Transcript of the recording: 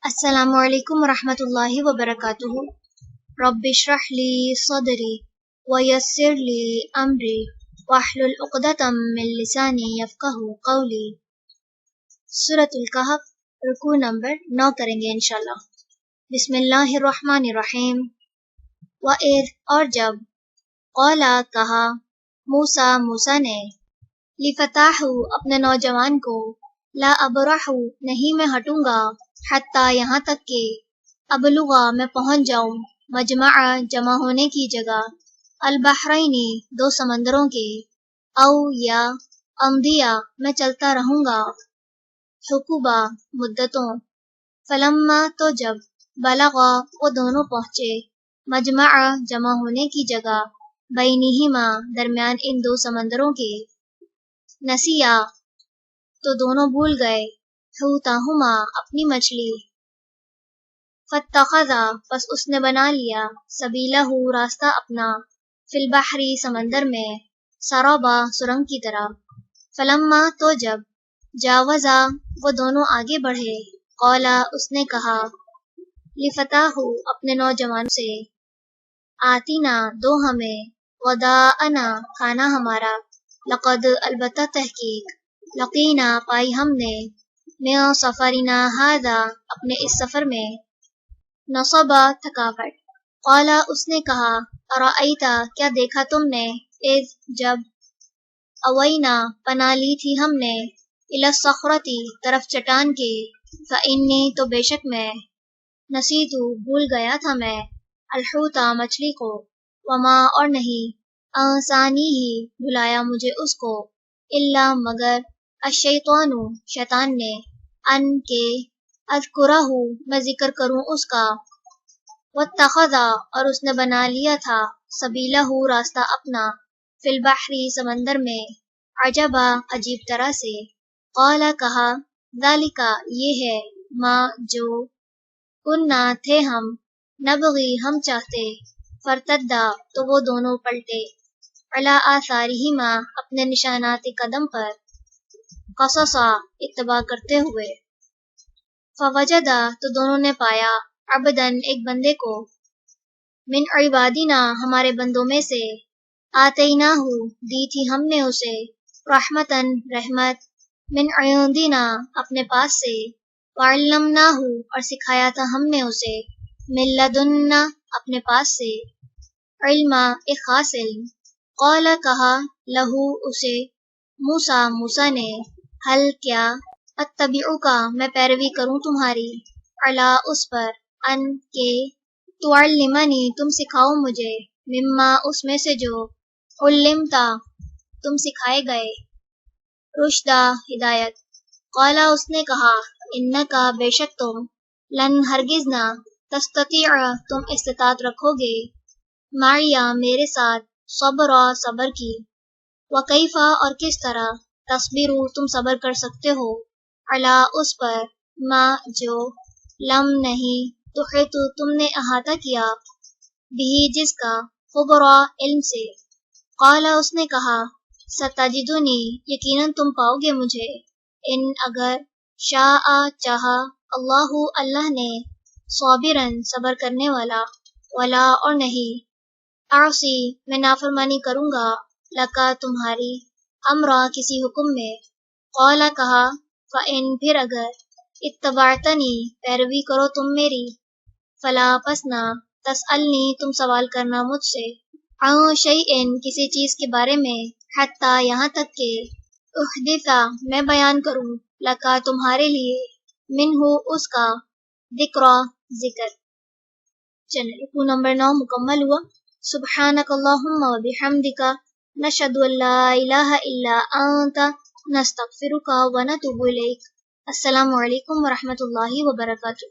السلام علیکم ورحمۃ اللہ وبرکاتہ۔ رب اشرح لی صدری ویسر لی امری واحلل عقدۃ من لسانی یفقہوا قولی۔ سورۃ الکہف، رکوع نمبر 9 کریں گے انشاءاللہ۔ بسم اللہ الرحمن الرحیم۔ وَإِذْ، اور جب، قَالَ، کہا، موسیٰ نے، لِفَتَاحُ، اپنے نوجوان کو، لا ابرح، نہیں میں ہٹوں گا، حتیٰ، یہاں تک کہ، ابلغ، میں پہنچ جاؤں، مجمع، جمع ہونے کی جگہ، البحرین، دو سمندروں کے، او، یا، امضیٰ، میں چلتا رہوں گا، حقبا، مدتوں، فلما، تو جب، بلغا، وہ دونوں پہنچے، مجمع، جمع ہونے کی جگہ، بینہما، درمیان ان دو سمندروں کے، نسیا، تو دونوں بھول گئے، حوتہما، اپنی مچھلی، فاتخذا، پس اس نے بنا لیا، سبیلہ، راستہ اپنا، فی البحر، سمندر میں، سرابا، سرنگ کی طرح، فلما، تو جب، جاوزا، وہ دونوں آگے بڑھے، قولا، اس نے کہا، لفتاہ، اپنے نوجوان سے، آتینا، دو ہمیں، غداءنا، کھانا ہمارا، لقد، البتہ تحقیق، لقینا، پائی ہم نے، من سفرنا ھذا، اپنے اس سفر میں، نصبا، تھکاوٹ، قالا، اس نے کہا، ارأیتا، کیا دیکھا تم نے، اذ، جب، اوینا، پناہ لی تھی ہم نے، الی الصخرۃ، طرف چٹان کے، فإنی، تو بے شک میں، نسیت، بھول گیا تھا میں، الحوت، مچھلی کو، وما، اور نہیں، انسانیہ، بھلایا مجھے اس کو، الا، مگر، الشیطان، شیطان نے، ان کے، اذکرہ، میں ذکر کروں اس کا، واتخذ، اور اس نے بنا لیا تھا، سبیلہ، راستہ اپنا، فی البحر، سمندر میں، عجبا، عجیب طرح سے، قال، کہا، ذالک، یہ ہے، ما، جو، کننا، تھے ہم، نبغی، ہم چاہتے، فرتدا، تو وہ دونوں پلٹے، علی آثارہما، اپنے نشانات قدم پر، قصصا، اتباع کرتے ہوئے، فوجدا، تو دونوں نے پایا، عبدن، ایک بندے کو، من عبادنا، ہمارے بندوں میں سے، آتیناہ، دی تھی ہم نے اسے، رحمتن، رحمت، من عندنا، اپنے پاس سے، وعلمناہ، اور سکھایا تھا ہم نے اسے، من لدنا، اپنے پاس سے، علما، ایک خاص علم، قال، کہا، لہو، اسے، موسیٰ نے، حل، کیا، اتبعک، میں پیروی کروں تمہاری، علی، اس پر، ان کے، تعلمنی، تم سکھاؤ مجھے، مما، اس میں سے جو، علمتا، تم سکھائے گئے، رشدا، ہدایت، قالا، اس نے کہا، انکا، بے شک تم، لن، ہرگز نہ، تستطیع، تم استطاعت رکھو گے، معیا، میرے ساتھ، صبرا، صبر کی، وکیفا، اور کس طرح، تصبرو، تم صبر کر سکتے ہو، علی، اس پر، ما، جو، لم، نہیں، تحیط، تم نے احاطہ کیا، بھی، جس کا، خبرا، علم سے، قالا، اس نے کہا، ستجدنی، یقیناً تم پاؤ گے مجھے، ان، اگر، شاء، چاہا، اللہ نے، صابرن، صبر کرنے والا، ولا، اور نہیں، اعصی، میں نافرمانی کروں گا، لکا، تمہاری، امرا، کسی حکم میں، قالا، کہا، فإن، پھر اگر، اتبعتنی، پیروی کرو تم میری، فلا، پس نہ، تسألنی، تم سوال کرنا مجھ سے، عن شیئن، کسی چیز کے بارے میں، حتی، یہاں تک کہ، احدثا، میں بیان کروں، لکا، تمہارے لیے، منہ، اس کا، ذکرا، ذکر۔ چلیں، رکوع نمبر 9 مکمل ہوا۔ سبحانک اللہم و بحمدک، نشہد ان لا الہ الا انت، نستغفرک و نتوب الیک۔ السلام علیکم ورحمۃ اللہ وبرکاتہ۔